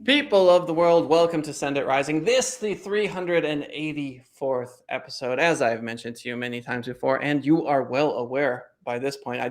People of the world, welcome to Send It Rising. This, the 384th episode, as I've mentioned to you many times before, and you are well aware by this point, I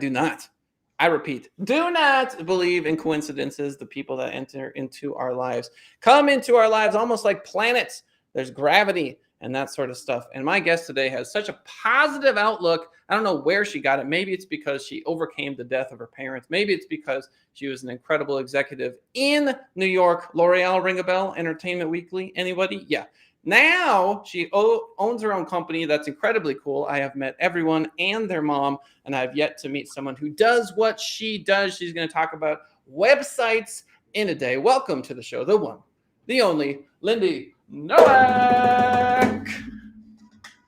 repeat, do not believe in coincidences. The people that enter into our lives come into our lives almost like planets. There's gravity and that sort of stuff. And my guest today has such a positive outlook. I don't know where she got it. Maybe it's because she overcame the death of her parents. Maybe it's because she was an incredible executive in New York. L'Oreal, ring a bell? Entertainment Weekly? Anybody? Yeah. Now she owns her own company. That's incredibly cool. I have met everyone and their mom, and I have yet to meet someone who does what she does. She's going to talk about websites in a day. Welcome to the show, the one, the only, Lindy Nowak.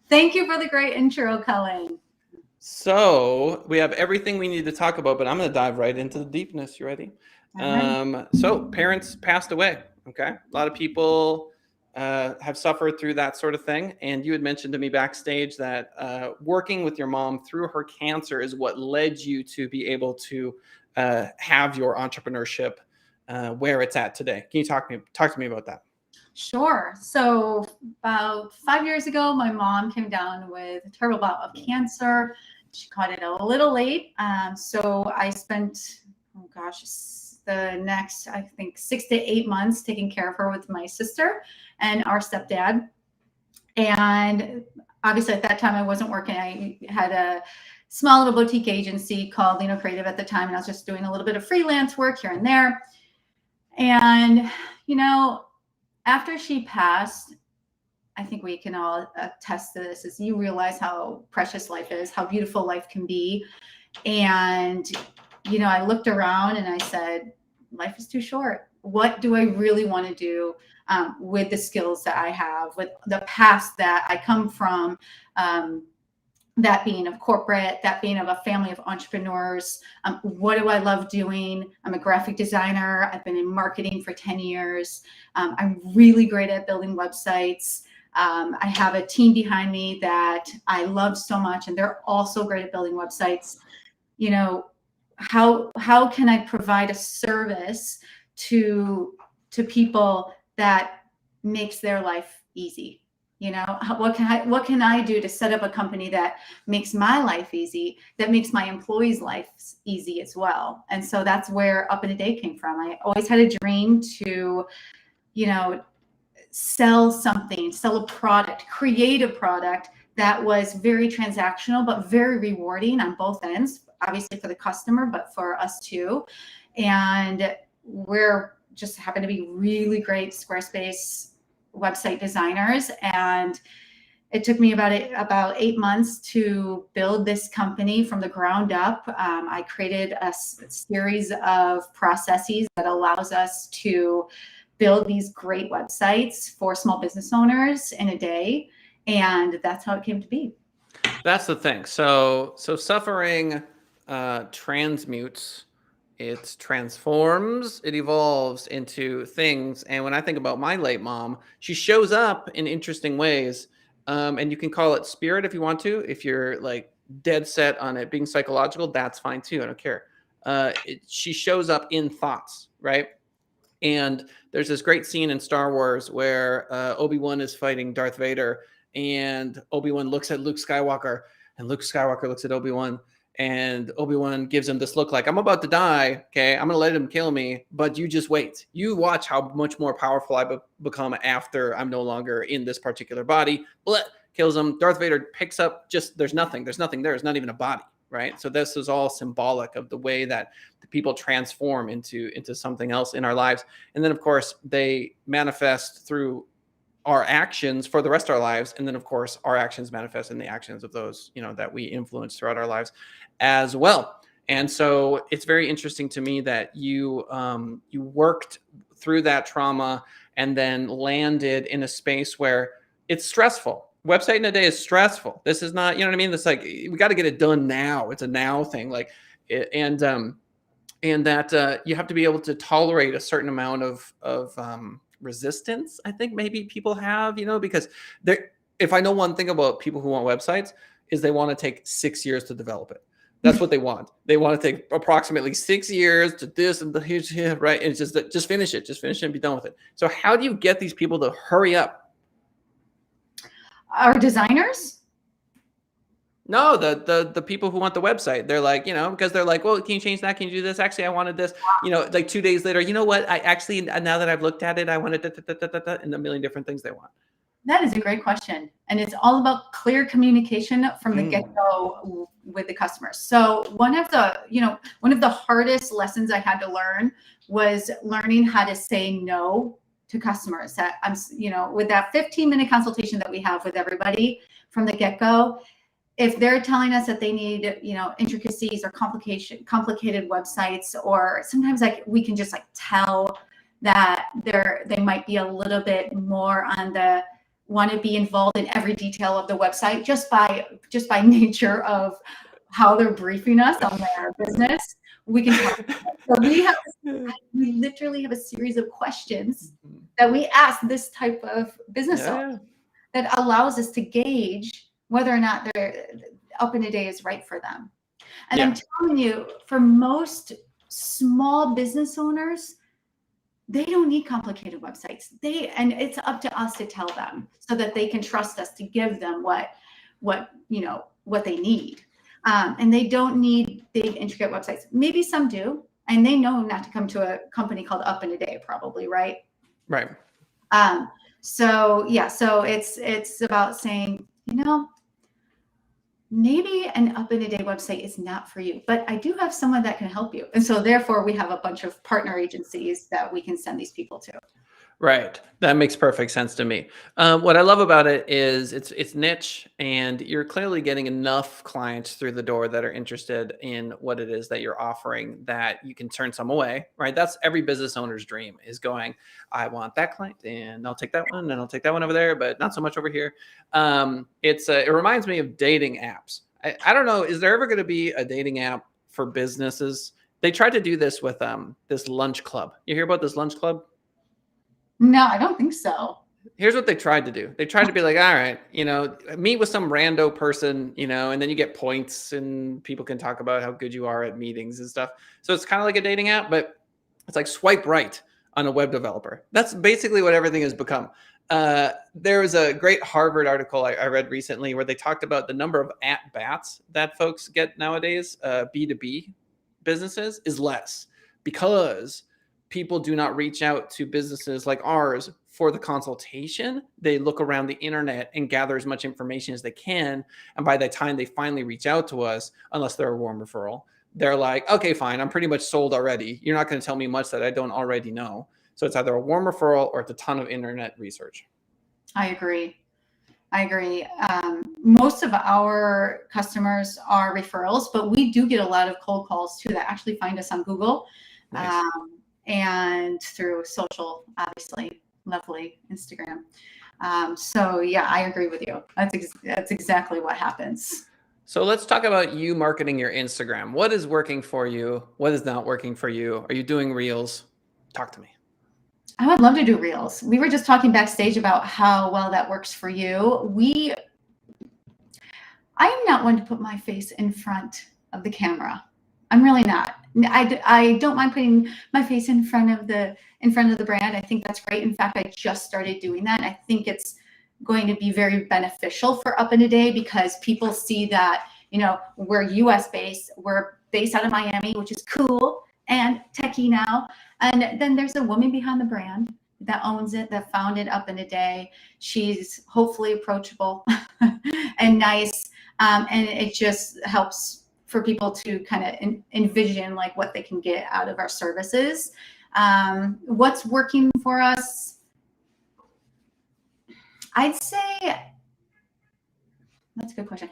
Thank you for the great intro, Cullen. So we have everything we need to talk about, but I'm going to dive right into the deepness. You ready? So parents passed away. Okay. A lot of people have suffered through that sort of thing. And you had mentioned to me backstage that working with your mom through her cancer is what led you to be able to have your entrepreneurship where it's at today. Can you talk to me about that? Sure. So about 5 years ago, my mom came down with a terrible bout of cancer. She caught it a little late. So I spent, the next, I think, 6 to 8 months taking care of her with my sister and our stepdad. And obviously at that time I wasn't working. I had a small little boutique agency called Creative at the time. And I was just doing a little bit of freelance work here and there. And, after she passed, I think we can all attest to this, is you realize how precious life is, how beautiful life can be. And, I looked around and I said, life is too short. What do I really want to do with the skills that I have, with the past that I come from, that being of corporate, that being of a family of entrepreneurs? What do I love doing? I'm a graphic designer. I've been in marketing for 10 years. I'm really great at building websites. I have a team behind me that I love so much, and they're also great at building websites. How can I provide a service to people that makes their life easy? What can I do to set up a company that makes my life easy, that makes my employees' lives easy as well? And so that's where Up in a Day came from. I always had a dream to, sell something, sell a product, create a product that was very transactional, but very rewarding on both ends, obviously for the customer, but for us too. And we're just happen to be really great Squarespace website designers. And it took me about 8 months to build this company from the ground up. I created a series of processes that allows us to build these great websites for small business owners in a day. And that's how it came to be. That's the thing. So suffering transmutes. It transforms, it evolves into things. And when I think about my late mom, she shows up in interesting ways. And you can call it spirit if you want to. If you're like dead set on it being psychological, that's fine too. I don't care. She shows up in thoughts, right? And there's this great scene in Star Wars where Obi-Wan is fighting Darth Vader, and Obi-Wan looks at Luke Skywalker, and Luke Skywalker looks at Obi-Wan. And Obi-Wan gives him this look like, I'm about to die, okay? I'm going to let him kill me, but you just wait. You watch how much more powerful I become after I'm no longer in this particular body. Kills him. Darth Vader picks up there's nothing there. It's not even a body, right? So this is all symbolic of the way that the people transform into something else in our lives. And then, of course, they manifest through our actions for the rest of our lives. And then, of course, our actions manifest in the actions of those, that we influence throughout our lives as well. And so it's very interesting to me that you worked through that trauma and then landed in a space where it's stressful. Website in a day is stressful. This is not, you know what I mean? It's like, we got to get it done now. It's a now thing. And that you have to be able to tolerate a certain amount of resistance, I think maybe people have, because if I know one thing about people who want websites is they want to take 6 years to develop it. That's what they want. They want to take approximately 6 years to this and the here, right? And it's just finish it, and be done with it. So how do you get these people to hurry up? Our designers? No, the people who want the website, they're like, because they're like, well, can you change that? Can you do this? Actually, I wanted this. Like 2 days later, you know what? I actually, now that I've looked at it, I wanted and a million different things they want. That is a great question. And it's all about clear communication from the get-go with the customers. So one of the hardest lessons I had to learn was learning how to say no to customers. That with that 15-minute consultation that we have with everybody from the get-go, if they're telling us that they need, intricacies or complicated websites, or sometimes we can just tell that they might be a little bit more on the want to be involved in every detail of the website just by nature of how they're briefing us on their business. We can talk about it. So we literally have a series of questions that we ask this type of business owner that allows us to gauge whether or not their Up in a Day is right for them. And I'm telling you, for most small business owners, they don't need complicated websites. And it's up to us to tell them so that they can trust us to give them what they need. And they don't need big, intricate websites. Maybe some do, and they know not to come to a company called Up in a Day, probably, right? Right. So it's about saying, maybe an Up in a Day website is not for you, but I do have someone that can help you. And so therefore we have a bunch of partner agencies that we can send these people to. Right. That makes perfect sense to me. What I love about it is it's niche, and you're clearly getting enough clients through the door that are interested in what it is that you're offering that you can turn some away, right? That's every business owner's dream, is going, I want that client and I'll take that one and I'll take that one over there, but not so much over here. It reminds me of dating apps. I don't know, is there ever going to be a dating app for businesses? They tried to do this with this lunch club. You hear about this lunch club? No, I don't think so. Here's what they tried to do. They tried to be like, all right, meet with some rando person, and then you get points and people can talk about how good you are at meetings and stuff. So it's kind of like a dating app, but it's like swipe right on a web developer. That's basically what everything has become. There was a great Harvard article I read recently where they talked about the number of at-bats that folks get nowadays, B2B businesses, is less because people do not reach out to businesses like ours for the consultation. They look around the internet and gather as much information as they can. And by the time they finally reach out to us, unless they're a warm referral, they're like, okay, fine, I'm pretty much sold already. You're not going to tell me much that I don't already know. So it's either a warm referral or it's a ton of internet research. I agree. Most of our customers are referrals, but we do get a lot of cold calls too that actually find us on Google. Nice. And through social, obviously, lovely Instagram. So yeah, I agree with you. That's exactly what happens. So let's talk about you marketing your Instagram. What is working for you? What is not working for you? Are you doing Reels? Talk to me. I would love to do Reels. We were just talking backstage about how well that works for you. I am not one to put my face in front of the camera. I'm really not. I don't mind putting my face in front of the brand. I think that's great. In fact, I just started doing that. I think it's going to be very beneficial for Up in a Day because people see that, we're US based, we're based out of Miami, which is cool and techie now. And then there's a woman behind the brand that owns it, that founded Up in a Day. She's hopefully approachable and nice. And it just helps for people to kind of envision what they can get out of our services. What's working for us? I'd say, that's a good question.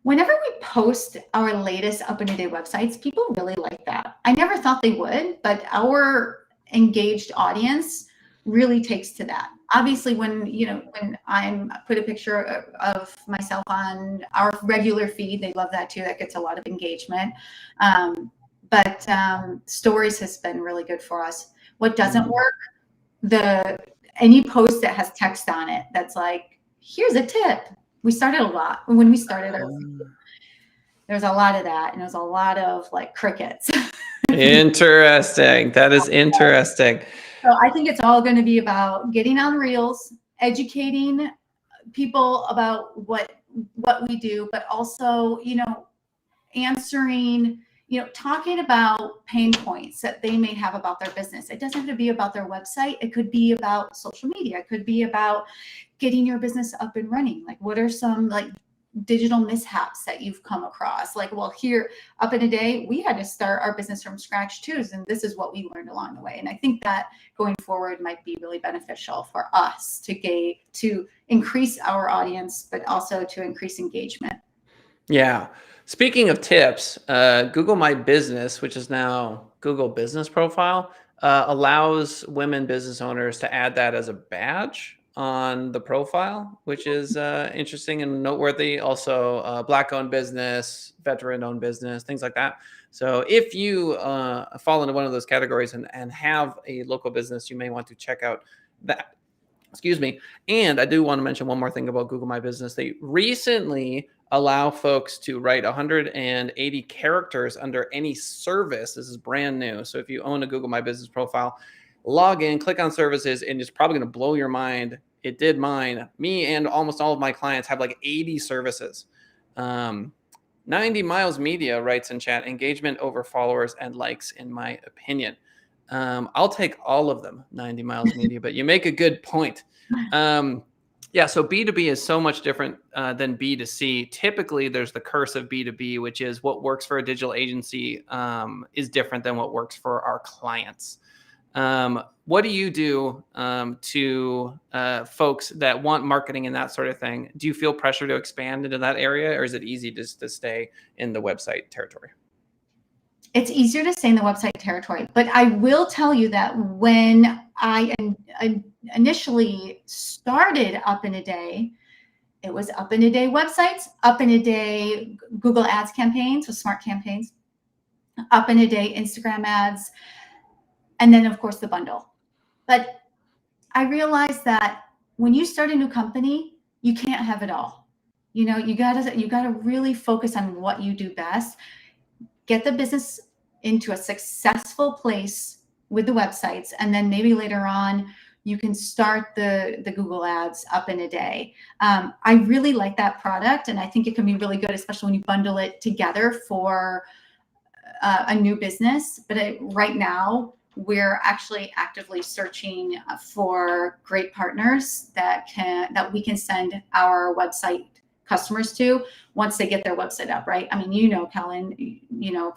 Whenever we post our latest Up in a Day websites, people really like that. I never thought they would, but our engaged audience really takes to that. Obviously, when I put a picture of myself on our regular feed, they love that too. That gets a lot of engagement. But stories has been really good for us. What doesn't work? Any post that has text on it that's like, here's a tip. We started a lot when we started our There's a lot of that, and there's a lot of like crickets. Interesting. That is interesting. So I think it's all going to be about getting on reels, educating people about what we do, but also, answering, talking about pain points that they may have about their business. It doesn't have to be about their website. It could be about social media. It could be about getting your business up and running. Like, what are some like digital mishaps that you've come across? Like, well, here up in a day, we had to start our business from scratch too, and this is what we learned along the way. And I think that going forward might be really beneficial for us to increase our audience, but also to increase engagement. Yeah. Speaking of tips, Google My Business, which is now Google Business Profile, allows women business owners to add that as a badge on the profile, which is interesting and noteworthy. Also, Black-owned business, veteran-owned business, things like that. So if you fall into one of those categories and have a local business, you may want to check out that. Excuse me. And I do want to mention one more thing about Google My Business. They recently allow folks to write 180 characters under any service. This is brand new. So if you own a Google My Business profile, log in, click on services, and it's probably going to blow your mind. It did mine. Me and almost all of my clients have like 80 services. 90 Miles Media writes in chat, engagement over followers and likes, in my opinion. I'll take all of them, 90 Miles Media, but you make a good point. Yeah, so B2B is so much different than B2C. Typically, there's the curse of B2B, which is what works for a digital agency is different than what works for our clients. What do you do to folks that want marketing and that sort of thing? Do you feel pressure to expand into that area, or is it easy just to stay in the website territory? It's easier to stay in the website territory, but I will tell you that when I initially started Up in a Day, it was Up in a Day websites, Up in a Day Google Ads campaigns, so smart campaigns, Up in a Day Instagram ads, and then of course the bundle. But I realized that when you start a new company, you can't have it all. You gotta really focus on what you do best. Get the business into a successful place with the websites, and then maybe later on you can start the Google Ads Up in a Day. I really like that product, and I think it can be really good, especially when you bundle it together for a new business. But right now, we're actually actively searching for great partners that we can send our website customers to once they get their website up, right? I mean, Kellen,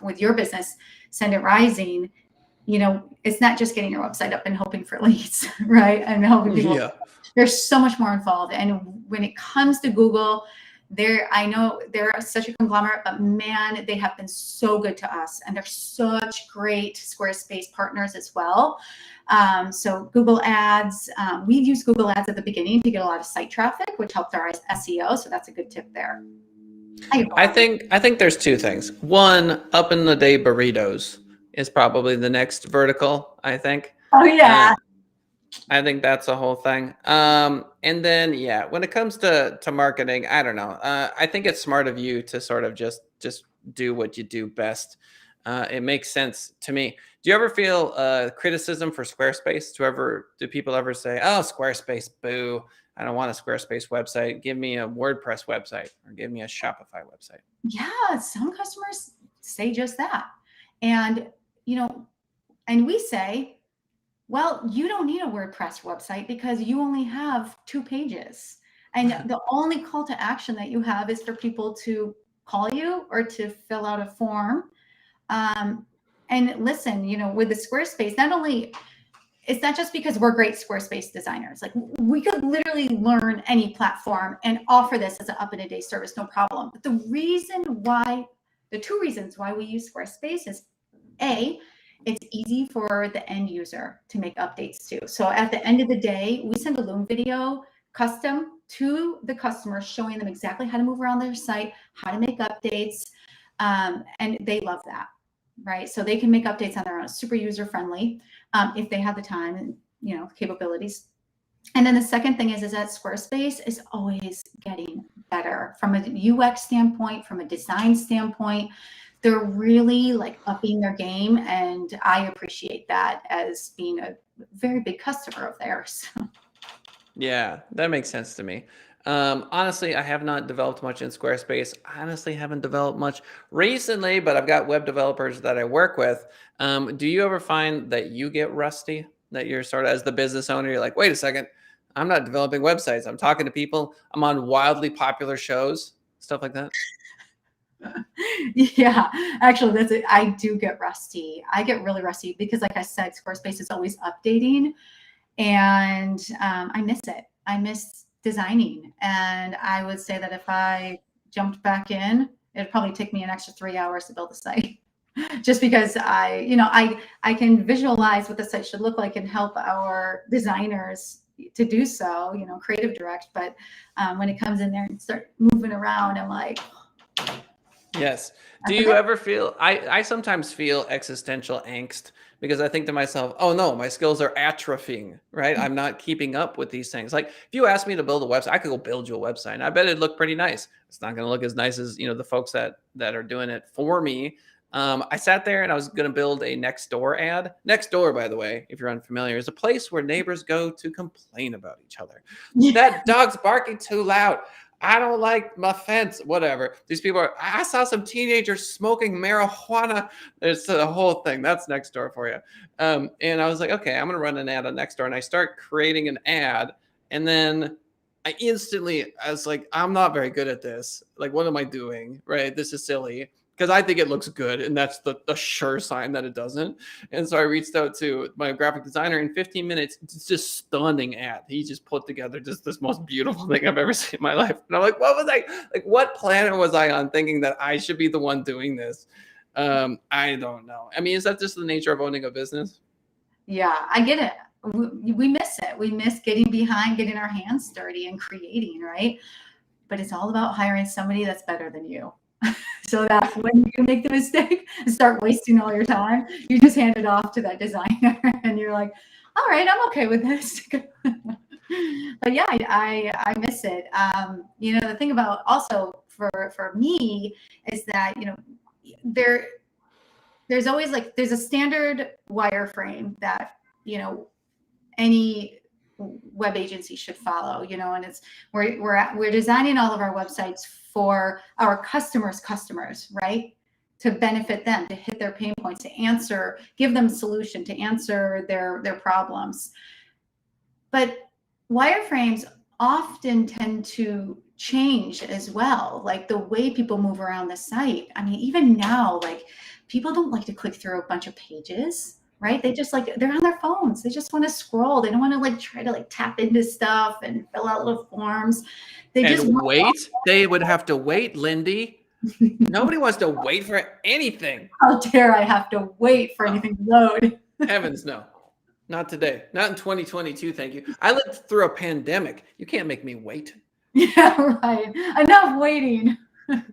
with your business, Send It Rising, it's not just getting your website up and hoping for leads, right? And helping people. Yeah. There's so much more involved. And when it comes to Google, I know they're such a conglomerate, but man, they have been so good to us, and they're such great Squarespace partners as well. So Google Ads, we used Google Ads at the beginning to get a lot of site traffic, which helped our SEO. So that's a good tip there. I think there's two things. One, Up in the Day burritos is probably the next vertical, I think. Oh yeah. I think that's a whole thing. And then, yeah, when it comes to marketing, I don't know. I think it's smart of you to sort of just do what you do best. It makes sense to me. Do you ever feel criticism for Squarespace? Do people ever say, "Oh, Squarespace, boo! I don't want a Squarespace website. Give me a WordPress website or give me a Shopify website"? Yeah, some customers say just that, and and we say, well, you don't need a WordPress website because you only have 2 pages. And the only call to action that you have is for people to call you or to fill out a form. And listen, with the Squarespace, it's not just because we're great Squarespace designers. Like, we could literally learn any platform and offer this as an Up in a Day service, no problem. But the 2 reasons why we use Squarespace is A, it's easy for the end user to make updates to. So at the end of the day, we send a Loom video custom to the customer, showing them exactly how to move around their site, how to make updates, and they love that, right? So they can make updates on their own, super user friendly, if they have the time and capabilities. And then the second thing is that Squarespace is always getting better from a UX standpoint, from a design standpoint. They're really like upping their game, and I appreciate that as being a very big customer of theirs. Yeah, that makes sense to me. Honestly, I have not developed much in Squarespace. I honestly haven't developed much recently, but I've got web developers that I work with. Do you ever find that you get rusty? That you're sort of, as the business owner, you're like, wait a second, I'm not developing websites. I'm talking to people. I'm on wildly popular shows, stuff like that. Yeah, actually, that's it. I do get rusty. I get really rusty because, like I said, Squarespace is always updating, and I miss it. I miss designing, and I would say that if I jumped back in, it'd probably take me an extra 3 hours to build a site. Just because I can visualize what the site should look like and help our designers to do so, creative direct. But when it comes in there and start moving around, I'm like, Yes. I Do you forget. ever feel, I sometimes feel existential angst because I think to myself, oh no, my skills are atrophying, right? I'm not keeping up with these things. Like if you asked me to build a website, I could go build you a website and I bet it'd look pretty nice. It's not going to look as nice as, the folks that are doing it for me. I sat there and I was going to build a Nextdoor ad. Nextdoor, by the way, if you're unfamiliar, is a place where neighbors go to complain about each other. That dog's barking too loud. I don't like my fence, whatever. These people are, I saw some teenagers smoking marijuana. It's the whole thing. That's Nextdoor for you. And I was like, okay, I'm going to run an ad on Nextdoor. And I start creating an ad. And then I was like, I'm not very good at this. Like, what am I doing? Right? This is silly. Because I think it looks good, and that's the sure sign that it doesn't. And so I reached out to my graphic designer in 15 minutes. It's just stunning ad. He just put together just this most beautiful thing I've ever seen in my life. And I'm like, what planet was I on thinking that I should be the one doing this? I don't know. I mean, is that just the nature of owning a business? Yeah, I get it. We miss it. We miss getting behind, getting our hands dirty and creating, right? But it's all about hiring somebody that's better than you. So that when you make the mistake and start wasting all your time, you just hand it off to that designer and you're like, all right, I'm okay with this. But yeah, I miss it. The thing about also for me is that, there's always there's a standard wireframe that, any web agency should follow, and it's we're designing all of our websites for our customers, right? To benefit them, to hit their pain points, to give them solution, to answer their problems. But wireframes often tend to change as well, like the way people move around the site. I mean, even now, people don't like to click through a bunch of pages, right? They just they're on their phones. They just want to scroll. They don't want to try to tap into stuff and fill out little forms. They just And wait, they would have to wait, Lindy. Nobody wants to wait for anything. How dare I have to wait for anything to load? Heavens, no. Not today. Not in 2022, thank you. I lived through a pandemic. You can't make me wait. Yeah, right. Enough waiting. And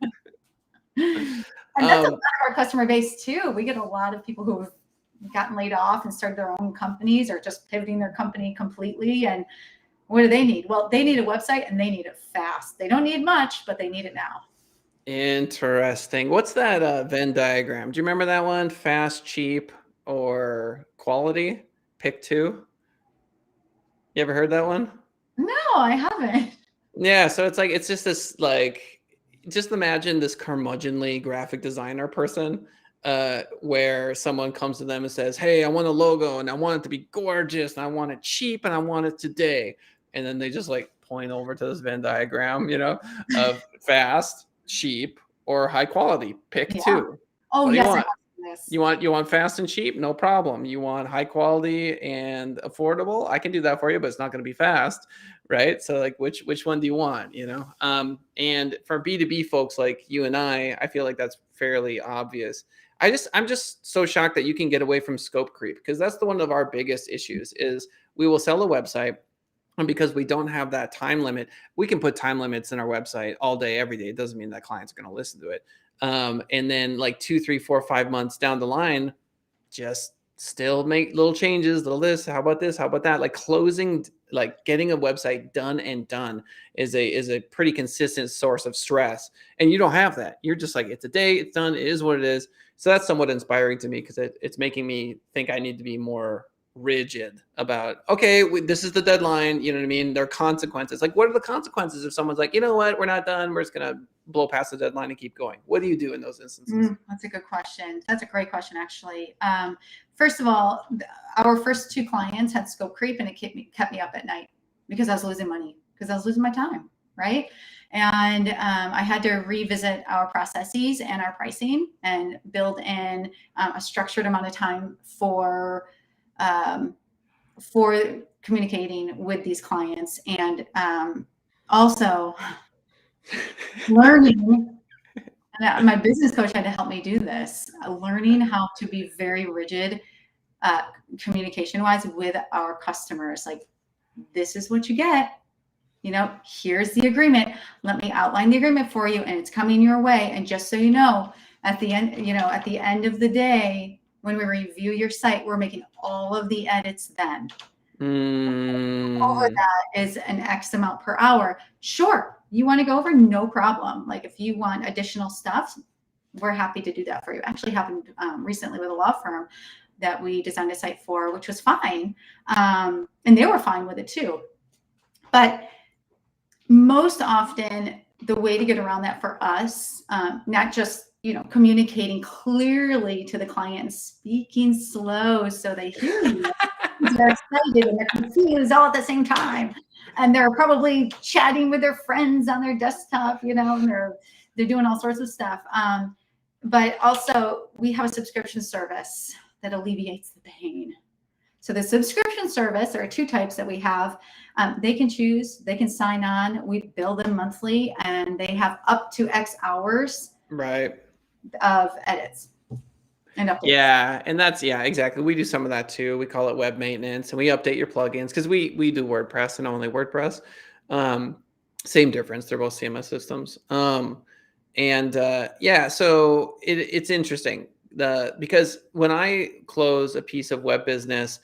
that's a lot of our customer base too. We get a lot of people who have gotten laid off and started their own companies or just pivoting their company completely. And what do they need? Well, they need a website and they need it fast. They don't need much, but they need it now. Interesting. What's that Venn diagram? Do you remember that one? Fast, cheap, or quality? Pick two. You ever heard that one? No, I haven't. Yeah, so it's just this just imagine this curmudgeonly graphic designer person where someone comes to them and says, hey, I want a logo and I want it to be gorgeous and I want it cheap and I want it today. And then they just point over to this Venn diagram, of fast, cheap, or high quality. Pick two. Oh, What do yes. you want? You want fast and cheap? No problem. You want high quality and affordable? I can do that for you, but it's not going to be fast, right? So which one do you want, And for B2B folks like you and I feel like that's fairly obvious. I'm just so shocked that you can get away from scope creep, because that's one of our biggest issues is we will sell a website, and because we don't have that time limit, we can put time limits in our website all day, every day. It doesn't mean that clients are going to listen to it. And then 2, 3, 4, 5 months down the line, just still make little changes, little this, how about this, how about that? Like closing, like getting a website done and done is a pretty consistent source of stress. And you don't have that. You're just like, it's a day, it's done, it is what it is. So that's somewhat inspiring to me because it's making me think I need to be more rigid about, okay, this is the deadline. You know what I mean? There are consequences. Like, what are the consequences if someone's like, you know what, we're not done, we're just going to blow past the deadline and keep going? What do you do in those instances? That's a good question. That's a great question, actually. First of all, our first 2 clients had scope creep, and it kept me up at night because I was losing money, because I was losing my time, right? And I had to revisit our processes and our pricing and build in a structured amount of time for communicating with these clients, and also learning. And my business coach had to help me do this, learning how to be very rigid communication-wise with our customers. Like, this is what you get. Here's the agreement. Let me outline the agreement for you, and it's coming your way. And just so you know, at the end of the day, when we review your site, we're making all of the edits then. Over that is an X amount per hour. Sure, you want to go over, no problem. Like, if you want additional stuff, we're happy to do that for you. Actually happened recently with a law firm that we designed a site for, which was fine. And they were fine with it too. But most often, the way to get around that for us, not just communicating clearly to the client and speaking slow so they hear you. They're excited and they're confused all at the same time, and they're probably chatting with their friends on their desktop, and they're doing all sorts of stuff. But also, we have a subscription service that alleviates the pain. So the subscription service, there are 2 types that we have. They can choose, they can sign on. We bill them monthly, and they have up to X hours of edits and updates. Yeah, and that's, exactly. We do some of that too. We call it web maintenance, and we update your plugins because we do WordPress and only WordPress. Same difference. They're both CMS systems. So it's interesting because when I close a piece of web business,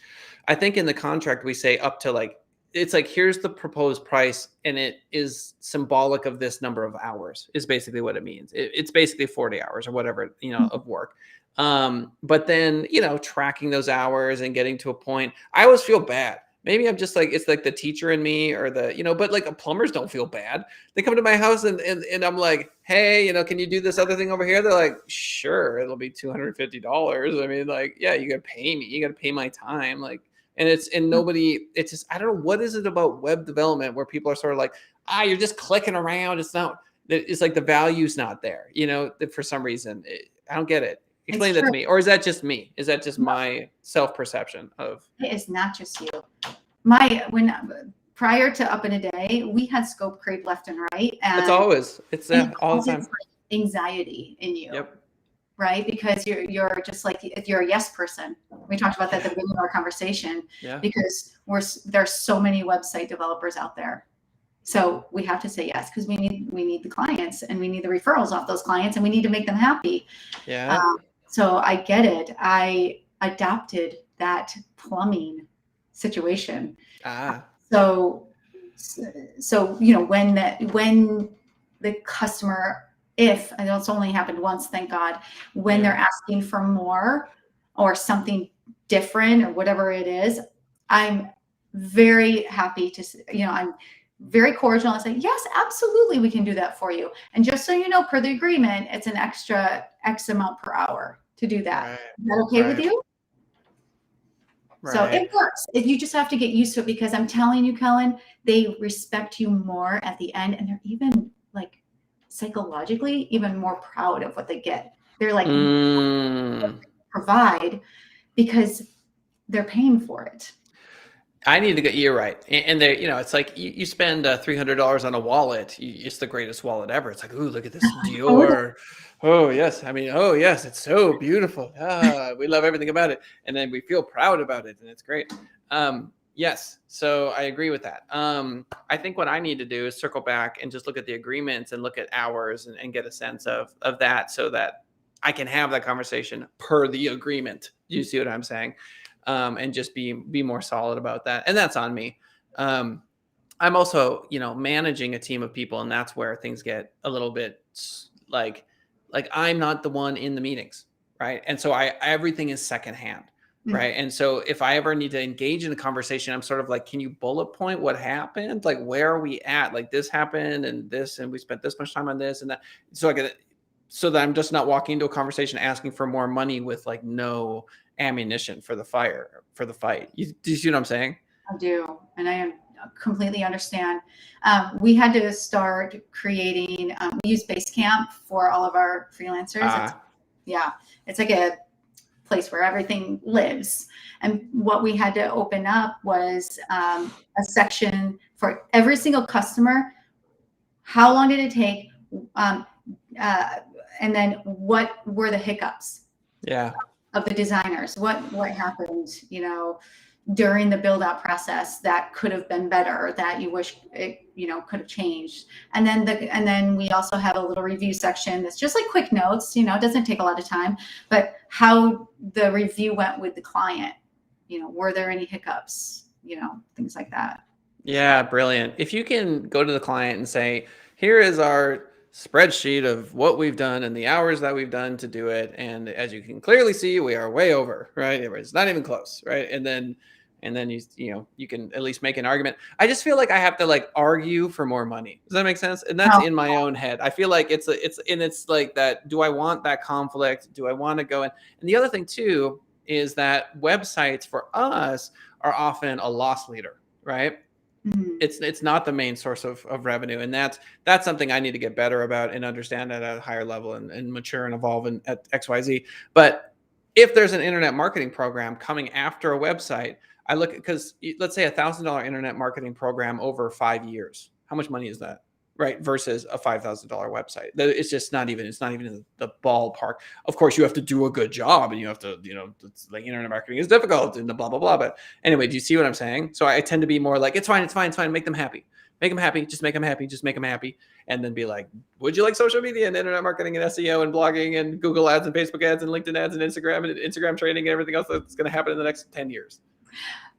I think in the contract we say up to it's like, here's the proposed price, and it is symbolic of this number of hours is basically what it means. It's basically 40 hours or whatever, of work. But then, tracking those hours and getting to a point, I always feel bad. Maybe I'm just like, it's like the teacher in me or but like plumbers don't feel bad. They come to my house and I'm like, hey, can you do this other thing over here? They're like, sure, it'll be $250. I mean, like, yeah, you gotta pay me. You gotta pay my time. Like, it's just, I don't know, what is it about web development where people are sort of like, you're just clicking around. It's like the value's not there, for some reason. I don't get it. Explain that to me. Or is that just me? Is that just my self-perception of? It is not just you. Prior to Up in a Day, we had scope creep left and right. And it's all the time. Anxiety in you. Yep. Right? Because you're just like, you're a yes person. We talked about that at the beginning of our conversation. Yeah. Because there's so many website developers out there. So we have to say yes, because we need the clients, and we need the referrals off those clients, and we need to make them happy. Yeah. So I get it. I adopted that plumbing situation. So when the customer, if, I know it's only happened once, thank God, when they're asking for more or something different or whatever it is, I'm very happy to, I'm very cordial and say, yes, absolutely, we can do that for you. And just so you know, per the agreement, it's an extra X amount per hour to do that. Right. Is that okay with you? Right. So it works. You just have to get used to it, because I'm telling you, Kellen, they respect you more at the end, and they're even like psychologically even more proud of what they get. They're like, provide, because they're paying for it. I need to get, you're right. And there, it's like you spend $300 on a wallet. It's the greatest wallet ever. It's like, ooh, look at this Dior. Oh yes. I mean, oh yes, it's so beautiful. We love everything about it. And then we feel proud about it, and it's great. Yes. So I agree with that. I think what I need to do is circle back and just look at the agreements and look at hours and get a sense of that, so that I can have that conversation per the agreement. You see what I'm saying? And just be more solid about that. And that's on me. I'm also, managing a team of people, and that's where things get a little bit like I'm not the one in the meetings, right? And so everything is secondhand, right? And so if I ever need to engage in a conversation, I'm sort of like, can you bullet point what happened? Like, where are we at? Like, this happened and this, and we spent this much time on this and that. So that I'm just not walking into a conversation asking for more money with like no ammunition for the fight. Do you see what I'm saying? I do, and I completely understand. We had to start creating. We use BaseCamp for all of our freelancers. It's like a place where everything lives. And what we had to open up was a section for every single customer. How long did it take? And then what were the hiccups? Of the designers? What happened? During the build out process that could have been better, that you wish it, could have changed. And then we also have a little review section that's just like quick notes, it doesn't take a lot of time, but how the review went with the client, were there any hiccups, things like that. Yeah, brilliant. If you can go to the client and say, here is our spreadsheet of what we've done and the hours that we've done to do it. And as you can clearly see, we are way over, right? It's not even close, right? And then you can at least make an argument. I just feel like I have to like argue for more money. Does that make sense? And that's in my own head. I feel like it's like that. Do I want that conflict? Do I want to go in? And the other thing too is that websites for us are often a loss leader, right? It's not the main source of revenue. And that's something I need to get better about and understand at a higher level and mature and evolve at XYZ. But if there's an internet marketing program coming after a website, I look, because let's say $1,000 internet marketing program over 5 years. How much money is that? Right. Versus a $5,000 website. It's just not even in the ballpark. Of course, you have to do a good job and you have to, it's like internet marketing is difficult and blah, blah, blah. But anyway, do you see what I'm saying? So I tend to be more like, it's fine. Make them happy. Just make them happy. And then be like, would you like social media and internet marketing and SEO and blogging and Google ads and Facebook ads and LinkedIn ads and Instagram training and everything else that's going to happen in the next 10 years?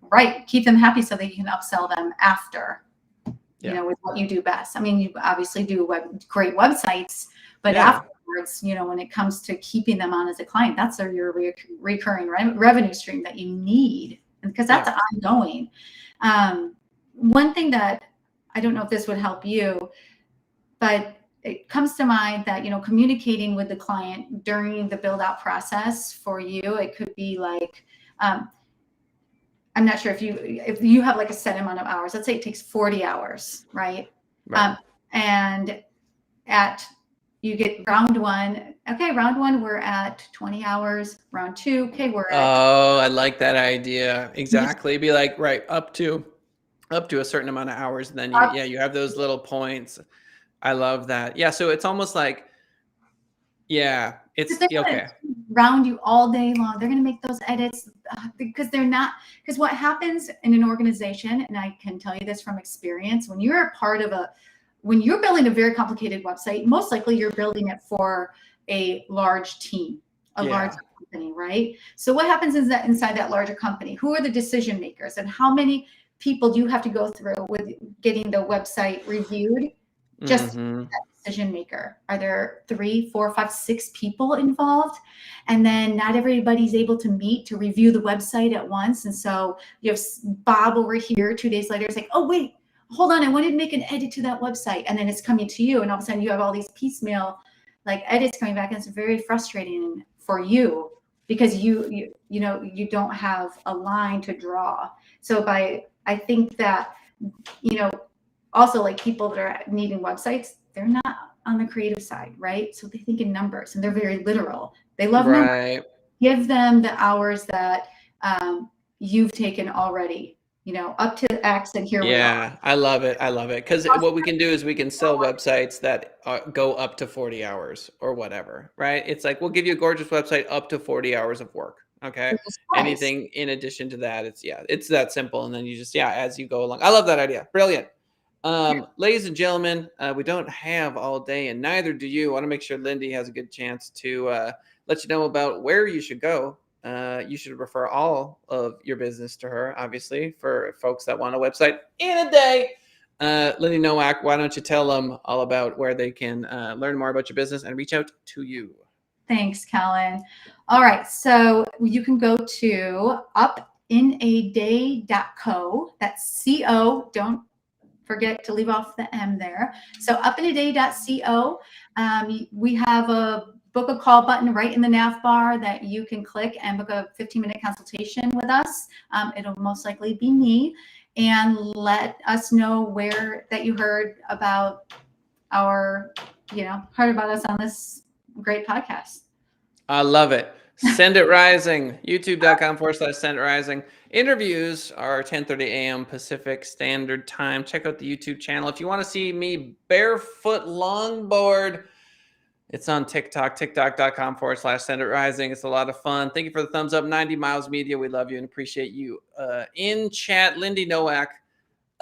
Right. Keep them happy so that you can upsell them after. With what you do best. I mean, you obviously do great websites, but afterwards, when it comes to keeping them on as a client, that's your recurring revenue stream that you need, because that's ongoing. One thing that I don't know if this would help you, but it comes to mind that, communicating with the client during the build out process for you, it could be like, I'm not sure if you have like a set amount of hours. Let's say it takes 40 hours, right? And you get round one. Okay, round one, we're at 20 hours. Round two, okay, we're at. Oh, I like that idea. Exactly. Be like, right, up to a certain amount of hours. And then you have those little points. I love that. Yeah. So it's almost like, it's okay. Round you all day long. They're going to make those edits because what happens in an organization, and I can tell you this from experience, when you're building a very complicated website, most likely you're building it for a large team, large company, right? So what happens is that inside that larger company, who are the decision makers and how many people do you have to go through with getting the website reviewed? Just that decision maker. Are there 3, 4, 5, 6 people involved? And then not everybody's able to meet to review the website at once. And so you have Bob over here 2 days later. It's like, oh, wait, hold on. I wanted to make an edit to that website. And then it's coming to you. And all of a sudden you have all these piecemeal like edits coming back. And it's very frustrating for you because you don't have a line to draw. So I think that, also like people that are needing websites, they're not on the creative side, right? So they think in numbers and they're very literal. They love numbers. Give them the hours that you've taken already, up to X and here we are. I love it. Because what we can do is we can sell websites that go up to 40 hours or whatever, right? It's like, we'll give you a gorgeous website up to 40 hours of work. Okay. Anything in addition to that, it's that simple. And then you just, as you go along. I love that idea. Brilliant. Ladies and gentlemen, we don't have all day, and neither do you. I want to make sure Lindy has a good chance to let you know about where you should go. You should refer all of your business to her, obviously, for folks that want a website in a day. Lindy Nowak, why don't you tell them all about where they can learn more about your business and reach out to you? Thanks, Kellen. All right, so you can go to upinaday.co. That's co. Don't forget to leave off the M there. So upinaday.co. We have a book a call button right in the nav bar that you can click and book a 15-minute consultation with us. It'll most likely be me, and let us know where that you heard about heard about us on this great podcast. I love it. Send It Rising, youtube.com/Send It Rising. Interviews are 10:30 a.m. Pacific Standard Time. Check out the YouTube channel. If you want to see me barefoot longboard, it's on TikTok, tiktok.com/Send It Rising. It's a lot of fun. Thank you for the thumbs up. 90 Miles Media. We love you and appreciate you. In chat, Lindy Nowak,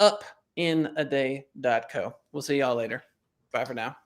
upinaday.co. We'll see y'all later. Bye for now.